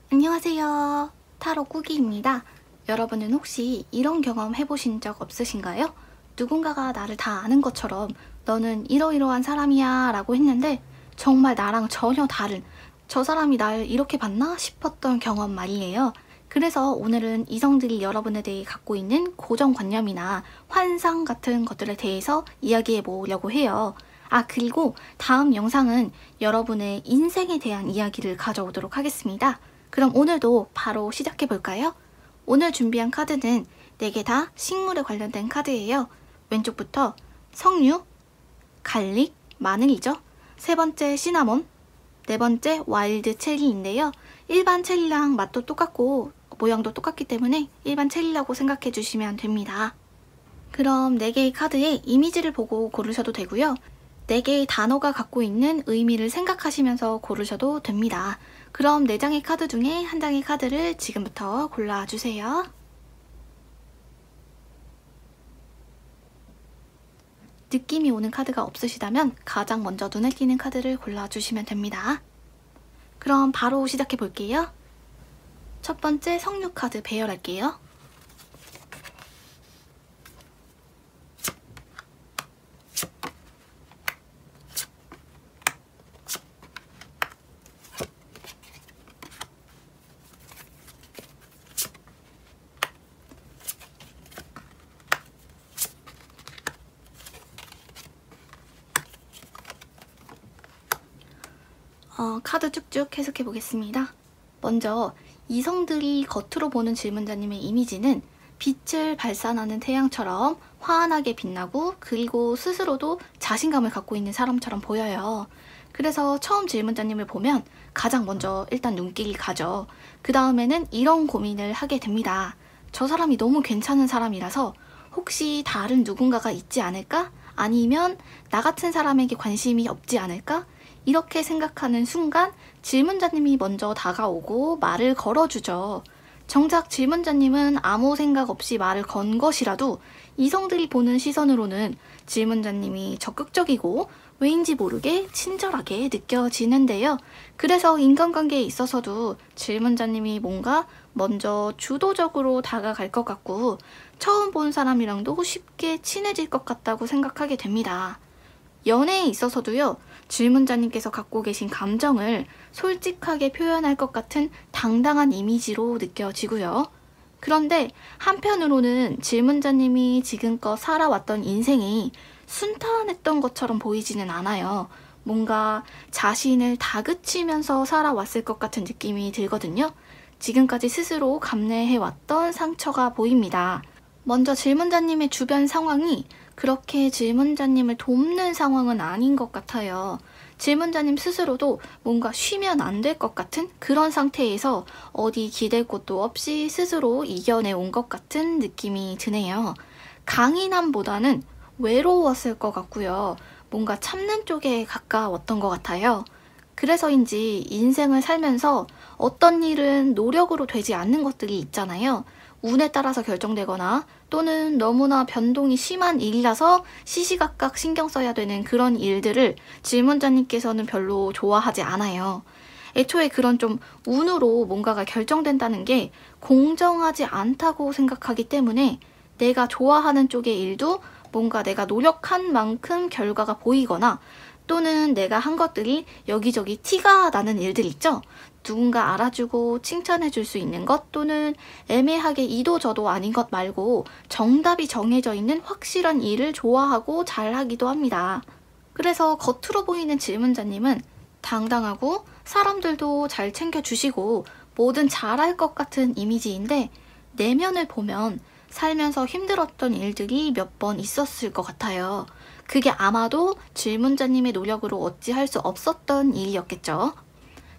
안녕하세요. 타로 꾸기입니다. 여러분은 혹시 이런 경험 해보신 적 없으신가요? 누군가가 나를 다 아는 것처럼 너는 이러이러한 사람이야 라고 했는데 정말 나랑 전혀 다른, 저 사람이 날 이렇게 봤나 싶었던 경험 말이에요. 그래서 오늘은 이성들이 여러분에 대해 갖고 있는 고정관념이나 환상 같은 것들에 대해서 이야기해 보려고 해요. 그리고 다음 영상은 여러분의 인생에 대한 이야기를 가져오도록 하겠습니다. 그럼 오늘도 바로 시작해볼까요? 오늘 준비한 카드는 4개 다 식물에 관련된 카드예요. 왼쪽부터 석류, 갈릭, 마늘이죠. 세 번째 시나몬, 네 번째 와일드 체리인데요. 일반 체리랑 맛도 똑같고 모양도 똑같기 때문에 일반 체리라고 생각해 주시면 됩니다. 그럼 4개의 카드의 이미지를 보고 고르셔도 되고요. 4개의 단어가 갖고 있는 의미를 생각하시면서 고르셔도 됩니다. 그럼 4장의 카드 중에 한 장의 카드를 지금부터 골라주세요. 느낌이 오는 카드가 없으시다면 가장 먼저 눈에 띄는 카드를 골라주시면 됩니다. 그럼 바로 시작해 볼게요. 첫 번째 석류 카드 배열할게요. 카드 쭉쭉 해석해 보겠습니다. 먼저 이성들이 겉으로 보는 질문자님의 이미지는 빛을 발산하는 태양처럼 환하게 빛나고 그리고 스스로도 자신감을 갖고 있는 사람처럼 보여요. 그래서 처음 질문자님을 보면 가장 먼저 일단 눈길이 가죠. 그 다음에는 이런 고민을 하게 됩니다. 저 사람이 너무 괜찮은 사람이라서 혹시 다른 누군가가 있지 않을까? 아니면 나 같은 사람에게 관심이 없지 않을까? 이렇게 생각하는 순간 질문자님이 먼저 다가오고 말을 걸어주죠. 정작 질문자님은 아무 생각 없이 말을 건 것이라도 이성들이 보는 시선으로는 질문자님이 적극적이고 왜인지 모르게 친절하게 느껴지는데요. 그래서 인간관계에 있어서도 질문자님이 뭔가 먼저 주도적으로 다가갈 것 같고 처음 본 사람이랑도 쉽게 친해질 것 같다고 생각하게 됩니다. 연애에 있어서도요. 질문자님께서 갖고 계신 감정을 솔직하게 표현할 것 같은 당당한 이미지로 느껴지고요. 그런데 한편으로는 질문자님이 지금껏 살아왔던 인생이 순탄했던 것처럼 보이지는 않아요. 뭔가 자신을 다그치면서 살아왔을 것 같은 느낌이 들거든요. 지금까지 스스로 감내해왔던 상처가 보입니다. 먼저 질문자님의 주변 상황이 그렇게 질문자님을 돕는 상황은 아닌 것 같아요. 질문자님 스스로도 뭔가 쉬면 안 될 것 같은 그런 상태에서 어디 기댈 곳도 없이 스스로 이겨내온 것 같은 느낌이 드네요. 강인함보다는 외로웠을 것 같고요. 뭔가 참는 쪽에 가까웠던 것 같아요. 그래서인지 인생을 살면서 어떤 일은 노력으로 되지 않는 것들이 있잖아요. 운에 따라서 결정되거나 또는 너무나 변동이 심한 일이라서 시시각각 신경 써야 되는 그런 일들을 질문자님께서는 별로 좋아하지 않아요. 애초에 그런 좀 운으로 뭔가가 결정된다는 게 공정하지 않다고 생각하기 때문에 내가 좋아하는 쪽의 일도 뭔가 내가 노력한 만큼 결과가 보이거나 또는 내가 한 것들이 여기저기 티가 나는 일들 있죠? 누군가 알아주고 칭찬해줄 수 있는 것 또는 애매하게 이도저도 아닌 것 말고 정답이 정해져 있는 확실한 일을 좋아하고 잘하기도 합니다. 그래서 겉으로 보이는 질문자님은 당당하고 사람들도 잘 챙겨주시고 뭐든 잘할 것 같은 이미지인데 내면을 보면 살면서 힘들었던 일들이 몇 번 있었을 것 같아요. 그게 아마도 질문자님의 노력으로 어찌할 수 없었던 일이었겠죠.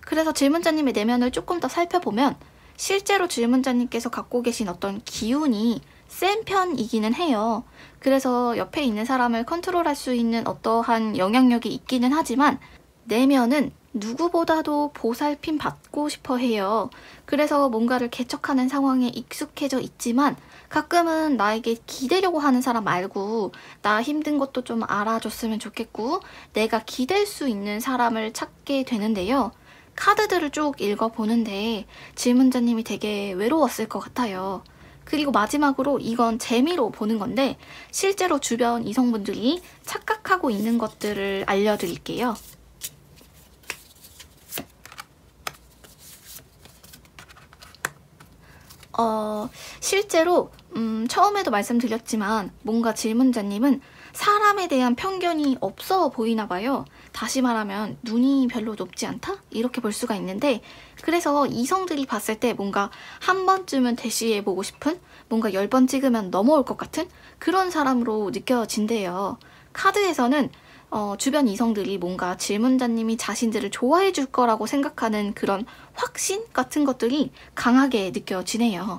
그래서 질문자님의 내면을 조금 더 살펴보면 실제로 질문자님께서 갖고 계신 어떤 기운이 센 편이기는 해요. 그래서 옆에 있는 사람을 컨트롤할 수 있는 어떠한 영향력이 있기는 하지만 내면은 누구보다도 보살핌 받고 싶어 해요. 그래서 뭔가를 개척하는 상황에 익숙해져 있지만 가끔은 나에게 기대려고 하는 사람 말고 나 힘든 것도 좀 알아줬으면 좋겠고 내가 기댈 수 있는 사람을 찾게 되는데요. 카드들을 쭉 읽어보는데 질문자님이 되게 외로웠을 것 같아요. 그리고 마지막으로 이건 재미로 보는 건데 실제로 주변 이성분들이 착각하고 있는 것들을 알려드릴게요. 실제로 처음에도 말씀드렸지만 뭔가 질문자님은 사람에 대한 편견이 없어 보이나 봐요. 다시 말하면 눈이 별로 높지 않다? 이렇게 볼 수가 있는데 그래서 이성들이 봤을 때 뭔가 한 번쯤은 대시해보고 싶은 뭔가 10번 찍으면 넘어올 것 같은 그런 사람으로 느껴진대요. 카드에서는 주변 이성들이 뭔가 질문자님이 자신들을 좋아해 줄 거라고 생각하는 그런 확신 같은 것들이 강하게 느껴지네요.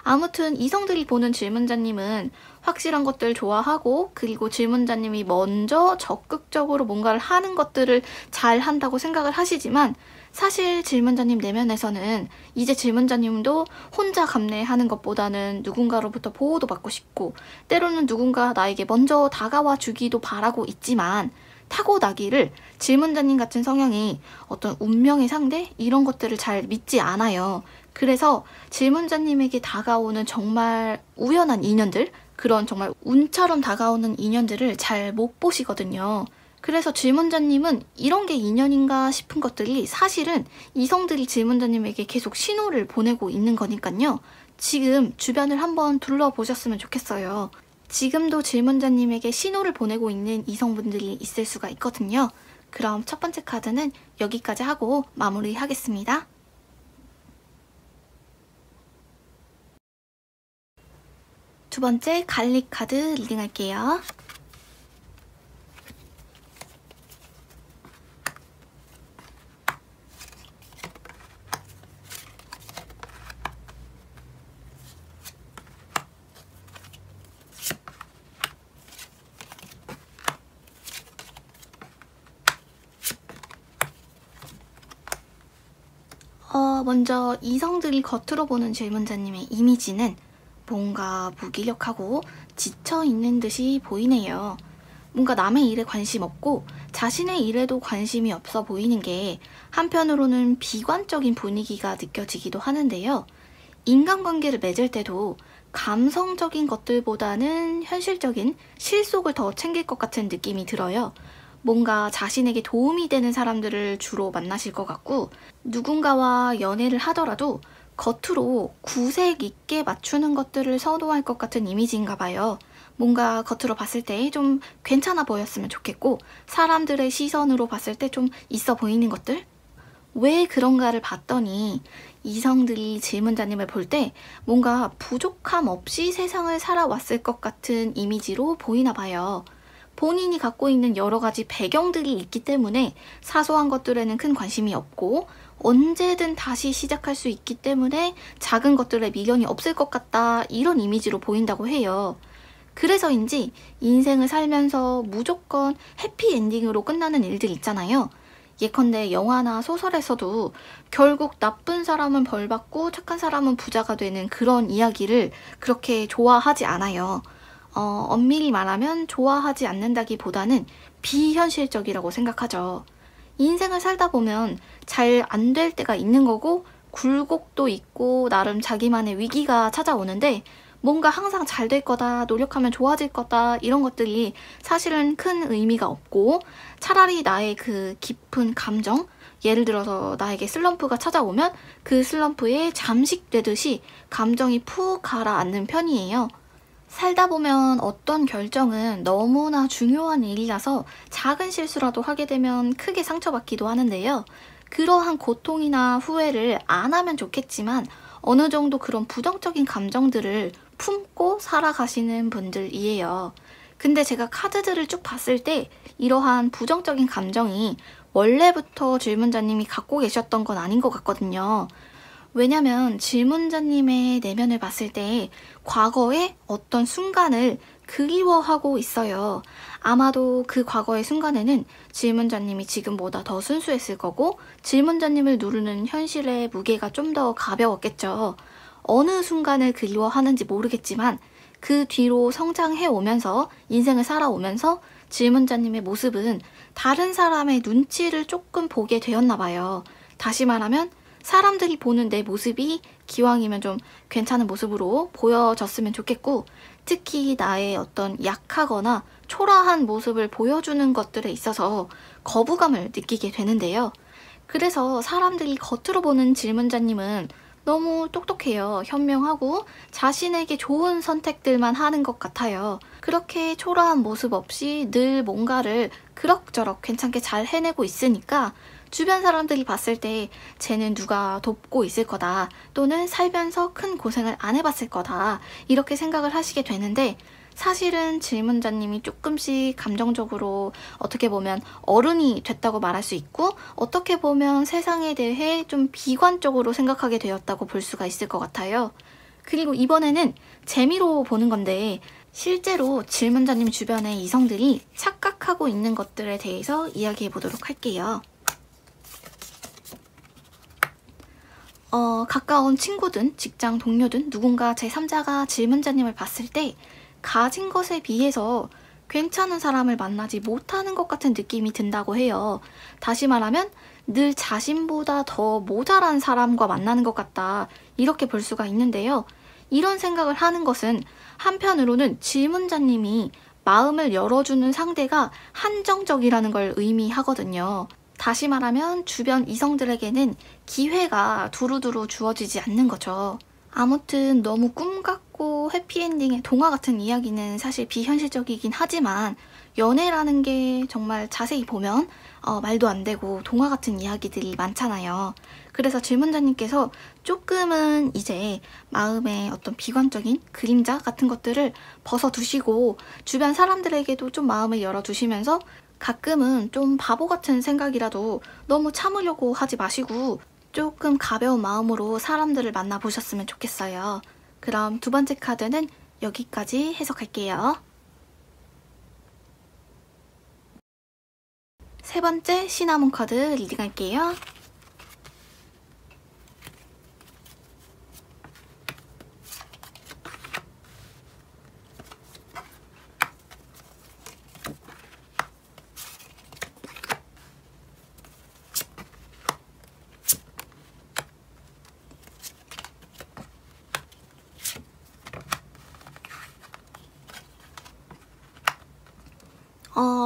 아무튼 이성들이 보는 질문자님은 확실한 것들 좋아하고 그리고 질문자님이 먼저 적극적으로 뭔가를 하는 것들을 잘 한다고 생각을 하시지만 사실 질문자님 내면에서는 이제 질문자님도 혼자 감내하는 것보다는 누군가로부터 보호도 받고 싶고 때로는 누군가 나에게 먼저 다가와 주기도 바라고 있지만 타고나기를 질문자님 같은 성향이 어떤 운명의 상대? 이런 것들을 잘 믿지 않아요. 그래서 질문자님에게 다가오는 정말 우연한 인연들, 그런 정말 운처럼 다가오는 인연들을 잘 못 보시거든요. 그래서 질문자님은 이런 게 인연인가 싶은 것들이 사실은 이성들이 질문자님에게 계속 신호를 보내고 있는 거니까요. 지금 주변을 한번 둘러보셨으면 좋겠어요. 지금도 질문자님에게 신호를 보내고 있는 이성분들이 있을 수가 있거든요. 그럼 첫 번째 카드는 여기까지 하고 마무리하겠습니다. 두 번째 갈릭 카드 리딩할게요. 먼저 이성들이 겉으로 보는 질문자님의 이미지는 뭔가 무기력하고 지쳐있는 듯이 보이네요. 뭔가 남의 일에 관심 없고 자신의 일에도 관심이 없어 보이는 게 한편으로는 비관적인 분위기가 느껴지기도 하는데요. 인간관계를 맺을 때도 감성적인 것들보다는 현실적인 실속을 더 챙길 것 같은 느낌이 들어요. 뭔가 자신에게 도움이 되는 사람들을 주로 만나실 것 같고 누군가와 연애를 하더라도 겉으로 구색 있게 맞추는 것들을 선호할 것 같은 이미지인가 봐요. 뭔가 겉으로 봤을 때 좀 괜찮아 보였으면 좋겠고 사람들의 시선으로 봤을 때 좀 있어 보이는 것들? 왜 그런가를 봤더니 이성들이 질문자님을 볼 때 뭔가 부족함 없이 세상을 살아왔을 것 같은 이미지로 보이나 봐요. 본인이 갖고 있는 여러 가지 배경들이 있기 때문에 사소한 것들에는 큰 관심이 없고 언제든 다시 시작할 수 있기 때문에 작은 것들에 미련이 없을 것 같다 이런 이미지로 보인다고 해요. 그래서인지 인생을 살면서 무조건 해피엔딩으로 끝나는 일들 있잖아요. 예컨대 영화나 소설에서도 결국 나쁜 사람은 벌받고 착한 사람은 부자가 되는 그런 이야기를 그렇게 좋아하지 않아요. 엄밀히 말하면 좋아하지 않는다기보다는 비현실적이라고 생각하죠. 인생을 살다 보면 잘 안 될 때가 있는 거고 굴곡도 있고 나름 자기만의 위기가 찾아오는데 뭔가 항상 잘 될 거다, 노력하면 좋아질 거다 이런 것들이 사실은 큰 의미가 없고 차라리 나의 그 깊은 감정, 예를 들어서 나에게 슬럼프가 찾아오면 그 슬럼프에 잠식되듯이 감정이 푹 가라앉는 편이에요. 살다 보면 어떤 결정은 너무나 중요한 일이라서 작은 실수라도 하게 되면 크게 상처받기도 하는데요. 그러한 고통이나 후회를 안 하면 좋겠지만 어느 정도 그런 부정적인 감정들을 품고 살아가시는 분들이에요. 근데 제가 카드들을 쭉 봤을 때 이러한 부정적인 감정이 원래부터 질문자님이 갖고 계셨던 건 아닌 것 같거든요. 왜냐면 질문자님의 내면을 봤을 때 과거의 어떤 순간을 그리워하고 있어요. 아마도 그 과거의 순간에는 질문자님이 지금보다 더 순수했을 거고 질문자님을 누르는 현실의 무게가 좀 더 가벼웠겠죠. 어느 순간을 그리워하는지 모르겠지만 그 뒤로 성장해 오면서 인생을 살아오면서 질문자님의 모습은 다른 사람의 눈치를 조금 보게 되었나 봐요. 다시 말하면 사람들이 보는 내 모습이 기왕이면 좀 괜찮은 모습으로 보여졌으면 좋겠고, 특히 나의 어떤 약하거나 초라한 모습을 보여주는 것들에 있어서 거부감을 느끼게 되는데요. 그래서 사람들이 겉으로 보는 질문자님은 너무 똑똑해요. 현명하고 자신에게 좋은 선택들만 하는 것 같아요. 그렇게 초라한 모습 없이 늘 뭔가를 그럭저럭 괜찮게 잘 해내고 있으니까 주변 사람들이 봤을 때 쟤는 누가 돕고 있을 거다, 또는 살면서 큰 고생을 안 해봤을 거다, 이렇게 생각을 하시게 되는데, 사실은 질문자님이 조금씩 감정적으로 어떻게 보면 어른이 됐다고 말할 수 있고, 어떻게 보면 세상에 대해 좀 비관적으로 생각하게 되었다고 볼 수가 있을 것 같아요. 그리고 이번에는 재미로 보는 건데, 실제로 질문자님 주변의 이성들이 착각하고 있는 것들에 대해서 이야기해 보도록 할게요. 가까운 친구든 직장 동료든 누군가 제3자가 질문자님을 봤을 때 가진 것에 비해서 괜찮은 사람을 만나지 못하는 것 같은 느낌이 든다고 해요. 다시 말하면 늘 자신보다 더 모자란 사람과 만나는 것 같다, 이렇게 볼 수가 있는데요. 이런 생각을 하는 것은 한편으로는 질문자님이 마음을 열어주는 상대가 한정적이라는 걸 의미하거든요. 다시 말하면 주변 이성들에게는 기회가 두루두루 주어지지 않는 거죠. 아무튼 너무 꿈 같고 해피엔딩의 동화 같은 이야기는 사실 비현실적이긴 하지만, 연애라는 게 정말 자세히 보면 말도 안 되고 동화 같은 이야기들이 많잖아요. 그래서 질문자님께서 조금은 이제 마음의 어떤 비관적인 그림자 같은 것들을 벗어두시고 주변 사람들에게도 좀 마음을 열어두시면서, 가끔은 좀 바보 같은 생각이라도 너무 참으려고 하지 마시고 조금 가벼운 마음으로 사람들을 만나보셨으면 좋겠어요. 그럼 두 번째 카드는 여기까지 해석할게요. 세 번째 시나몬 카드 리딩할게요.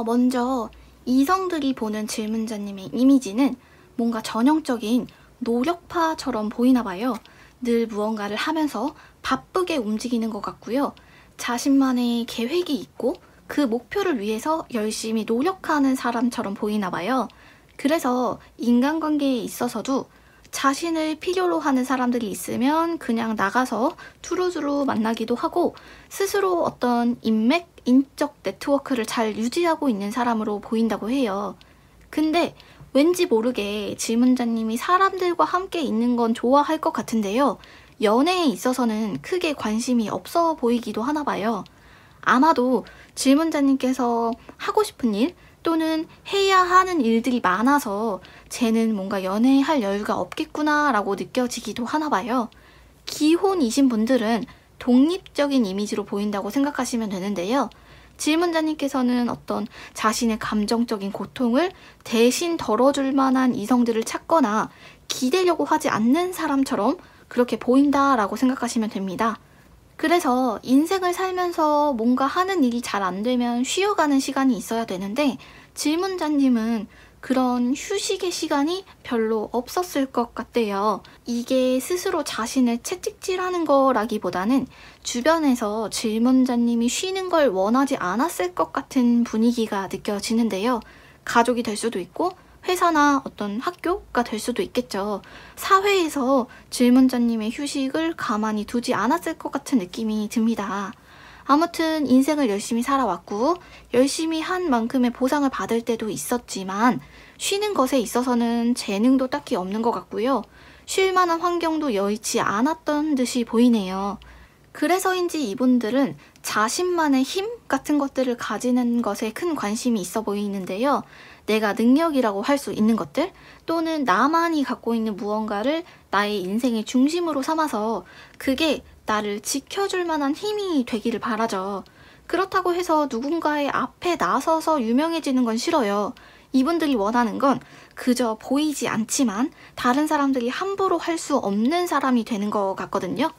먼저 이성들이 보는 질문자님의 이미지는 뭔가 전형적인 노력파처럼 보이나 봐요. 늘 무언가를 하면서 바쁘게 움직이는 것 같고요. 자신만의 계획이 있고 그 목표를 위해서 열심히 노력하는 사람처럼 보이나 봐요. 그래서 인간관계에 있어서도 자신을 필요로 하는 사람들이 있으면 그냥 나가서 두루두루 만나기도 하고, 스스로 어떤 인맥, 인적 네트워크를 잘 유지하고 있는 사람으로 보인다고 해요. 근데 왠지 모르게 질문자님이 사람들과 함께 있는 건 좋아할 것 같은데요. 연애에 있어서는 크게 관심이 없어 보이기도 하나 봐요. 아마도 질문자님께서 하고 싶은 일 또는 해야 하는 일들이 많아서 쟤는 뭔가 연애할 여유가 없겠구나 라고 느껴지기도 하나 봐요. 기혼이신 분들은 독립적인 이미지로 보인다고 생각하시면 되는데요. 질문자님께서는 어떤 자신의 감정적인 고통을 대신 덜어줄 만한 이성들을 찾거나 기대려고 하지 않는 사람처럼 그렇게 보인다라고 생각하시면 됩니다. 그래서 인생을 살면서 뭔가 하는 일이 잘 안 되면 쉬어가는 시간이 있어야 되는데, 질문자님은 그런 휴식의 시간이 별로 없었을 것 같대요. 이게 스스로 자신을 채찍질하는 거라기보다는 주변에서 질문자님이 쉬는 걸 원하지 않았을 것 같은 분위기가 느껴지는데요. 가족이 될 수도 있고 회사나 어떤 학교가 될 수도 있겠죠. 사회에서 질문자님의 휴식을 가만히 두지 않았을 것 같은 느낌이 듭니다. 아무튼 인생을 열심히 살아왔고 열심히 한 만큼의 보상을 받을 때도 있었지만, 쉬는 것에 있어서는 재능도 딱히 없는 것 같고요. 쉴 만한 환경도 여의치 않았던 듯이 보이네요. 그래서인지 이분들은 자신만의 힘 같은 것들을 가지는 것에 큰 관심이 있어 보이는데요. 내가 능력이라고 할 수 있는 것들, 또는 나만이 갖고 있는 무언가를 나의 인생의 중심으로 삼아서 그게 나를 지켜줄 만한 힘이 되기를 바라죠. 그렇다고 해서 누군가의 앞에 나서서 유명해지는 건 싫어요. 이분들이 원하는 건 그저 보이지 않지만 다른 사람들이 함부로 할 수 없는 사람이 되는 것 같거든요.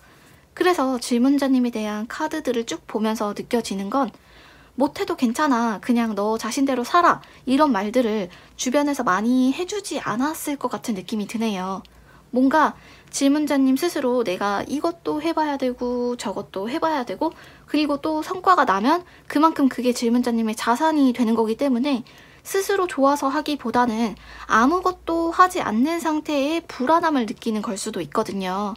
그래서 질문자님에 대한 카드들을 쭉 보면서 느껴지는 건 못해도 괜찮아, 그냥 너 자신대로 살아, 이런 말들을 주변에서 많이 해주지 않았을 것 같은 느낌이 드네요. 뭔가 질문자님 스스로 내가 이것도 해봐야 되고 저것도 해봐야 되고 그리고 또 성과가 나면 그만큼 그게 질문자님의 자산이 되는 거기 때문에 스스로 좋아서 하기보다는 아무것도 하지 않는 상태의 불안함을 느끼는 걸 수도 있거든요.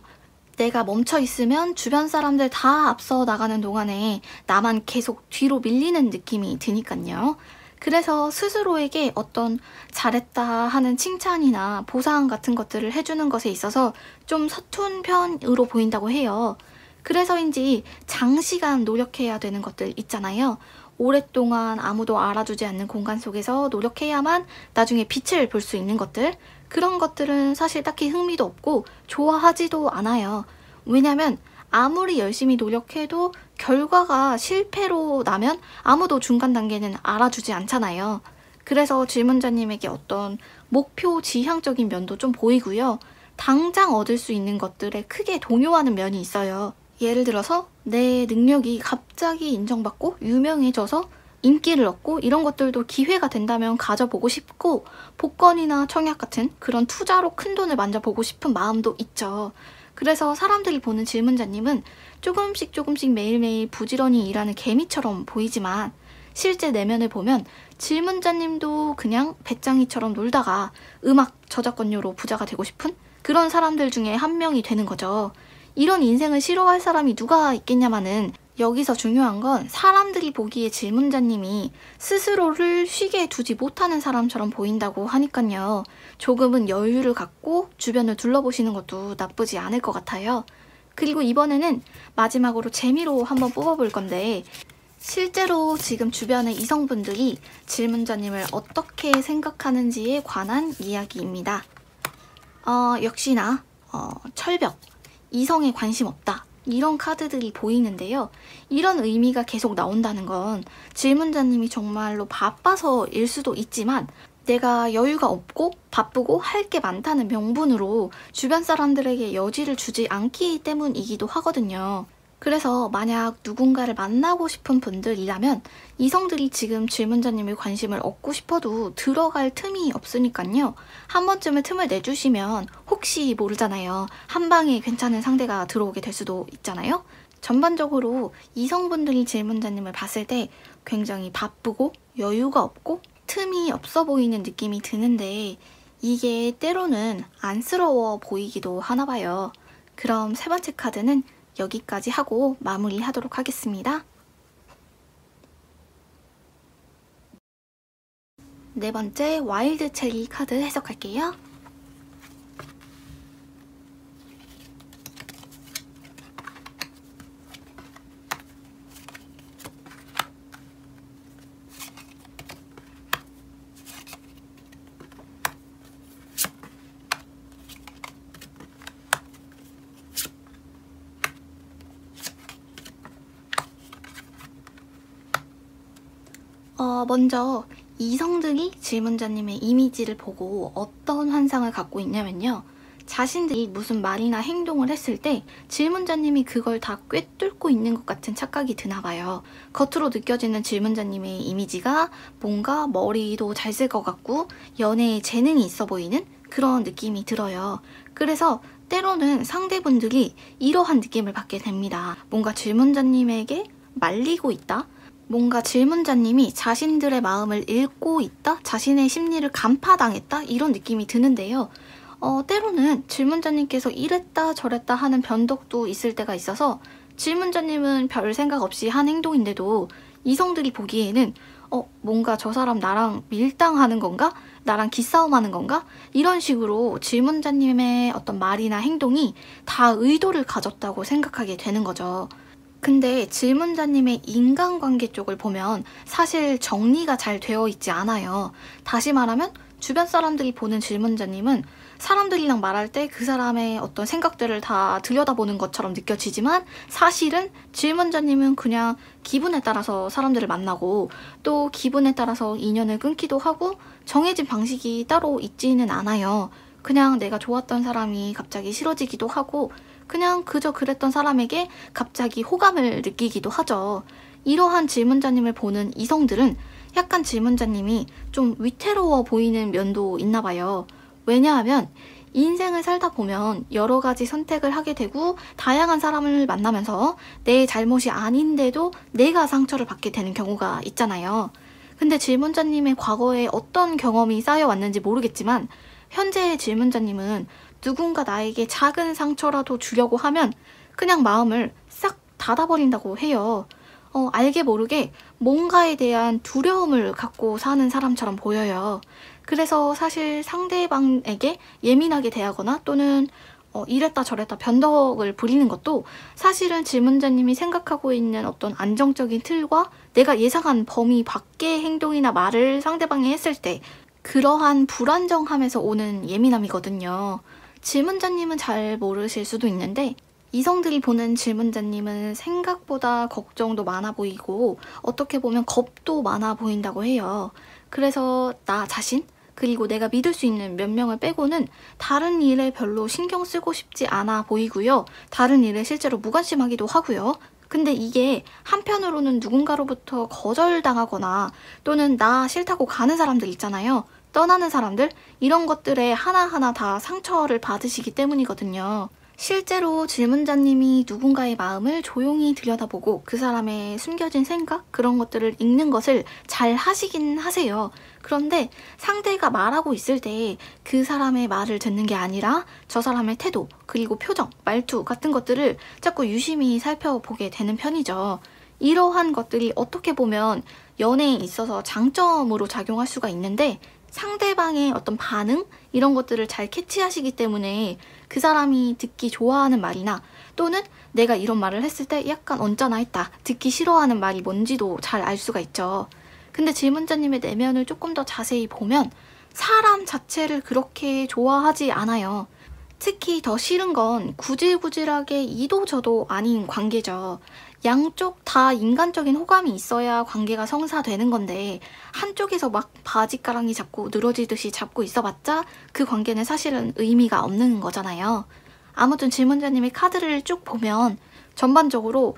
내가 멈춰 있으면 주변 사람들 다 앞서 나가는 동안에 나만 계속 뒤로 밀리는 느낌이 드니까요. 그래서 스스로에게 어떤 잘했다 하는 칭찬이나 보상 같은 것들을 해주는 것에 있어서 좀 서툰 편으로 보인다고 해요. 그래서인지 장시간 노력해야 되는 것들 있잖아요. 오랫동안 아무도 알아주지 않는 공간 속에서 노력해야만 나중에 빛을 볼 수 있는 것들, 그런 것들은 사실 딱히 흥미도 없고 좋아하지도 않아요. 왜냐면 아무리 열심히 노력해도 결과가 실패로 나면 아무도 중간 단계는 알아주지 않잖아요. 그래서 질문자님에게 어떤 목표 지향적인 면도 좀 보이고요. 당장 얻을 수 있는 것들에 크게 동요하는 면이 있어요. 예를 들어서 내 능력이 갑자기 인정받고 유명해져서 인기를 얻고 이런 것들도 기회가 된다면 가져보고 싶고, 복권이나 청약 같은 그런 투자로 큰 돈을 만져보고 싶은 마음도 있죠. 그래서 사람들이 보는 질문자님은 조금씩 매일매일 부지런히 일하는 개미처럼 보이지만 실제 내면을 보면 질문자님도 그냥 배짱이처럼 놀다가 음악 저작권료로 부자가 되고 싶은 그런 사람들 중에 한 명이 되는 거죠. 이런 인생을 싫어할 사람이 누가 있겠냐마는, 여기서 중요한 건 사람들이 보기에 질문자님이 스스로를 쉬게 두지 못하는 사람처럼 보인다고 하니까요. 조금은 여유를 갖고 주변을 둘러보시는 것도 나쁘지 않을 것 같아요. 그리고 이번에는 마지막으로 재미로 한번 뽑아볼 건데, 실제로 지금 주변의 이성분들이 질문자님을 어떻게 생각하는지에 관한 이야기입니다. 역시나 철벽, 이성에 관심 없다, 이런 카드들이 보이는데요. 이런 의미가 계속 나온다는 건 질문자님이 정말로 바빠서일 수도 있지만 내가 여유가 없고 바쁘고 할 게 많다는 명분으로 주변 사람들에게 여지를 주지 않기 때문이기도 하거든요. 그래서 만약 누군가를 만나고 싶은 분들이라면 이성들이 지금 질문자님의 관심을 얻고 싶어도 들어갈 틈이 없으니까요. 한 번쯤은 틈을 내주시면 혹시 모르잖아요. 한 방에 괜찮은 상대가 들어오게 될 수도 있잖아요. 전반적으로 이성분들이 질문자님을 봤을 때 굉장히 바쁘고 여유가 없고 틈이 없어 보이는 느낌이 드는데, 이게 때로는 안쓰러워 보이기도 하나 봐요. 그럼 세 번째 카드는 여기까지 하고 마무리하도록 하겠습니다. 네 번째 와일드 체리 카드 해석할게요. 먼저 이성들이 질문자님의 이미지를 보고 어떤 환상을 갖고 있냐면요. 자신들이 무슨 말이나 행동을 했을 때 질문자님이 그걸 다 꿰뚫고 있는 것 같은 착각이 드나 봐요. 겉으로 느껴지는 질문자님의 이미지가 뭔가 머리도 잘 쓸 것 같고 연애에 재능이 있어 보이는 그런 느낌이 들어요. 그래서 때로는 상대분들이 이러한 느낌을 받게 됩니다. 뭔가 질문자님에게 말리고 있다? 뭔가 질문자님이 자신들의 마음을 읽고 있다? 자신의 심리를 간파당했다? 이런 느낌이 드는데요. 때로는 질문자님께서 이랬다 저랬다 하는 변덕도 있을 때가 있어서 질문자님은 별 생각 없이 한 행동인데도 이성들이 보기에는 뭔가 저 사람 나랑 밀당하는 건가? 나랑 기싸움하는 건가? 이런 식으로 질문자님의 어떤 말이나 행동이 다 의도를 가졌다고 생각하게 되는 거죠. 근데 질문자님의 인간관계 쪽을 보면 사실 정리가 잘 되어 있지 않아요. 다시 말하면 주변 사람들이 보는 질문자님은 사람들이랑 말할 때 그 사람의 어떤 생각들을 다 들여다보는 것처럼 느껴지지만 사실은 질문자님은 그냥 기분에 따라서 사람들을 만나고 또 기분에 따라서 인연을 끊기도 하고 정해진 방식이 따로 있지는 않아요. 그냥 내가 좋았던 사람이 갑자기 싫어지기도 하고 그냥 그저 그랬던 사람에게 갑자기 호감을 느끼기도 하죠. 이러한 질문자님을 보는 이성들은 약간 질문자님이 좀 위태로워 보이는 면도 있나 봐요. 왜냐하면 인생을 살다 보면 여러 가지 선택을 하게 되고 다양한 사람을 만나면서 내 잘못이 아닌데도 내가 상처를 받게 되는 경우가 있잖아요. 근데 질문자님의 과거에 어떤 경험이 쌓여왔는지 모르겠지만 현재의 질문자님은 누군가 나에게 작은 상처라도 주려고 하면 그냥 마음을 싹 닫아버린다고 해요. 알게 모르게 뭔가에 대한 두려움을 갖고 사는 사람처럼 보여요. 그래서 사실 상대방에게 예민하게 대하거나 또는 이랬다 저랬다 변덕을 부리는 것도 사실은 질문자님이 생각하고 있는 어떤 안정적인 틀과 내가 예상한 범위 밖의 행동이나 말을 상대방이 했을 때 그러한 불안정함에서 오는 예민함이거든요. 질문자님은 잘 모르실 수도 있는데 이성들이 보는 질문자님은 생각보다 걱정도 많아 보이고 어떻게 보면 겁도 많아 보인다고 해요. 그래서 나 자신 그리고 내가 믿을 수 있는 몇 명을 빼고는 다른 일에 별로 신경 쓰고 싶지 않아 보이고요. 다른 일에 실제로 무관심하기도 하고요. 근데 이게 한편으로는 누군가로부터 거절당하거나 또는 나 싫다고 가는 사람들 있잖아요. 떠나는 사람들 이런 것들에 하나하나 다 상처를 받으시기 때문이거든요. 실제로 질문자님이 누군가의 마음을 조용히 들여다보고 그 사람의 숨겨진 생각 그런 것들을 읽는 것을 잘 하시긴 하세요. 그런데 상대가 말하고 있을 때 그 사람의 말을 듣는 게 아니라 저 사람의 태도 그리고 표정, 말투 같은 것들을 자꾸 유심히 살펴보게 되는 편이죠. 이러한 것들이 어떻게 보면 연애에 있어서 장점으로 작용할 수가 있는데 상대방의 어떤 반응 이런 것들을 잘 캐치하시기 때문에 그 사람이 듣기 좋아하는 말이나 또는 내가 이런 말을 했을 때 약간 언짢아했다 듣기 싫어하는 말이 뭔지도 잘 알 수가 있죠. 근데 질문자님의 내면을 조금 더 자세히 보면 사람 자체를 그렇게 좋아하지 않아요. 특히 더 싫은 건 구질구질하게 이도 저도 아닌 관계죠. 양쪽 다 인간적인 호감이 있어야 관계가 성사되는 건데 한쪽에서 막 바지가랑이 잡고 늘어지듯이 잡고 있어봤자 그 관계는 사실은 의미가 없는 거잖아요. 아무튼 질문자님의 카드를 쭉 보면 전반적으로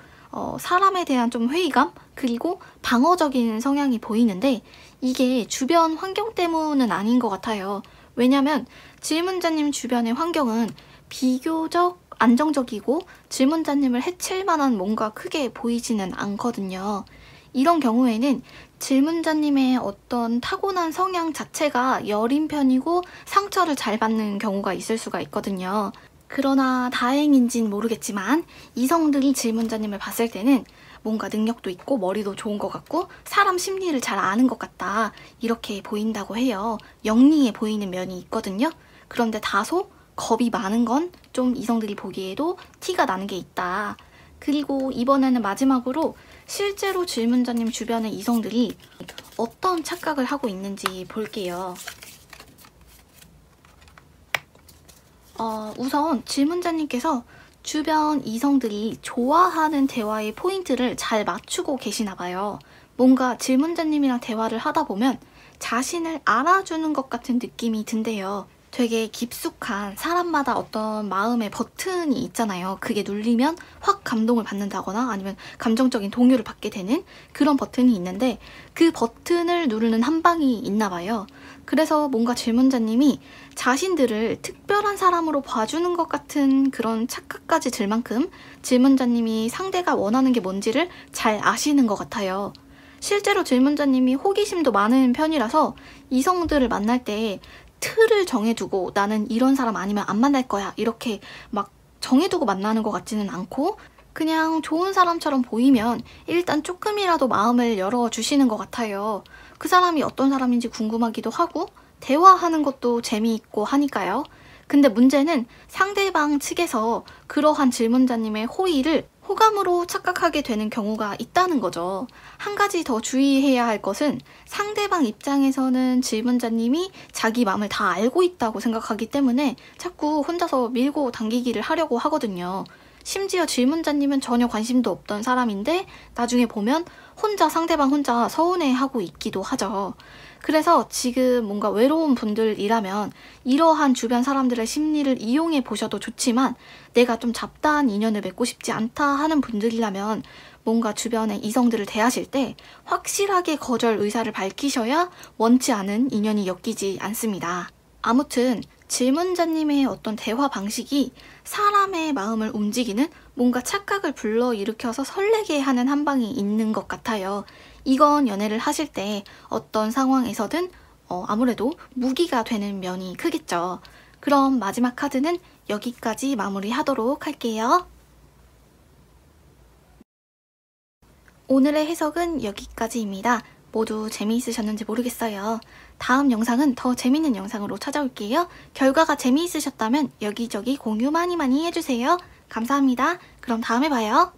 사람에 대한 좀 회의감 그리고 방어적인 성향이 보이는데 이게 주변 환경 때문은 아닌 것 같아요. 왜냐면 질문자님 주변의 환경은 비교적 안정적이고 질문자님을 해칠 만한 뭔가 크게 보이지는 않거든요. 이런 경우에는 질문자님의 어떤 타고난 성향 자체가 여린 편이고 상처를 잘 받는 경우가 있을 수가 있거든요. 그러나 다행인진 모르겠지만 이성들이 질문자님을 봤을 때는 뭔가 능력도 있고 머리도 좋은 것 같고 사람 심리를 잘 아는 것 같다 이렇게 보인다고 해요. 영리해 보이는 면이 있거든요. 그런데 다소 겁이 많은 건 좀 이성들이 보기에도 티가 나는 게 있다. 그리고 이번에는 마지막으로 실제로 질문자님 주변의 이성들이 어떤 착각을 하고 있는지 볼게요. 우선 질문자님께서 주변 이성들이 좋아하는 대화의 포인트를 잘 맞추고 계시나 봐요. 뭔가 질문자님이랑 대화를 하다 보면 자신을 알아주는 것 같은 느낌이 든대요. 되게 깊숙한 사람마다 어떤 마음의 버튼이 있잖아요. 그게 눌리면 확 감동을 받는다거나 아니면 감정적인 동요를 받게 되는 그런 버튼이 있는데 그 버튼을 누르는 한 방이 있나 봐요. 그래서 뭔가 질문자님이 자신들을 특별한 사람으로 봐주는 것 같은 그런 착각까지 들 만큼 질문자님이 상대가 원하는 게 뭔지를 잘 아시는 것 같아요. 실제로 질문자님이 호기심도 많은 편이라서 이성들을 만날 때 틀을 정해두고 나는 이런 사람 아니면 안 만날 거야 이렇게 막 정해두고 만나는 것 같지는 않고 그냥 좋은 사람처럼 보이면 일단 조금이라도 마음을 열어주시는 것 같아요. 그 사람이 어떤 사람인지 궁금하기도 하고 대화하는 것도 재미있고 하니까요. 근데 문제는 상대방 측에서 그러한 질문자님의 호감으로 착각하게 되는 경우가 있다는 거죠. 한 가지 더 주의해야 할 것은 상대방 입장에서는 질문자님이 자기 마음을 다 알고 있다고 생각하기 때문에 자꾸 혼자서 밀고 당기기를 하려고 하거든요. 심지어 질문자님은 전혀 관심도 없던 사람인데 나중에 보면 상대방 혼자 서운해하고 있기도 하죠. 그래서 지금 뭔가 외로운 분들이라면 이러한 주변 사람들의 심리를 이용해 보셔도 좋지만 내가 좀 잡다한 인연을 맺고 싶지 않다 하는 분들이라면 뭔가 주변의 이성들을 대하실 때 확실하게 거절 의사를 밝히셔야 원치 않은 인연이 엮이지 않습니다. 아무튼 질문자님의 어떤 대화 방식이 사람의 마음을 움직이는 뭔가 착각을 불러일으켜서 설레게 하는 한방이 있는 것 같아요. 이건 연애를 하실 때 어떤 상황에서든 아무래도 무기가 되는 면이 크겠죠. 그럼 마지막 카드는 여기까지 마무리하도록 할게요. 오늘의 해석은 여기까지입니다. 모두 재미있으셨는지 모르겠어요. 다음 영상은 더 재밌는 영상으로 찾아올게요. 결과가 재미있으셨다면 여기저기 공유 많이 해주세요. 감사합니다. 그럼 다음에 봐요.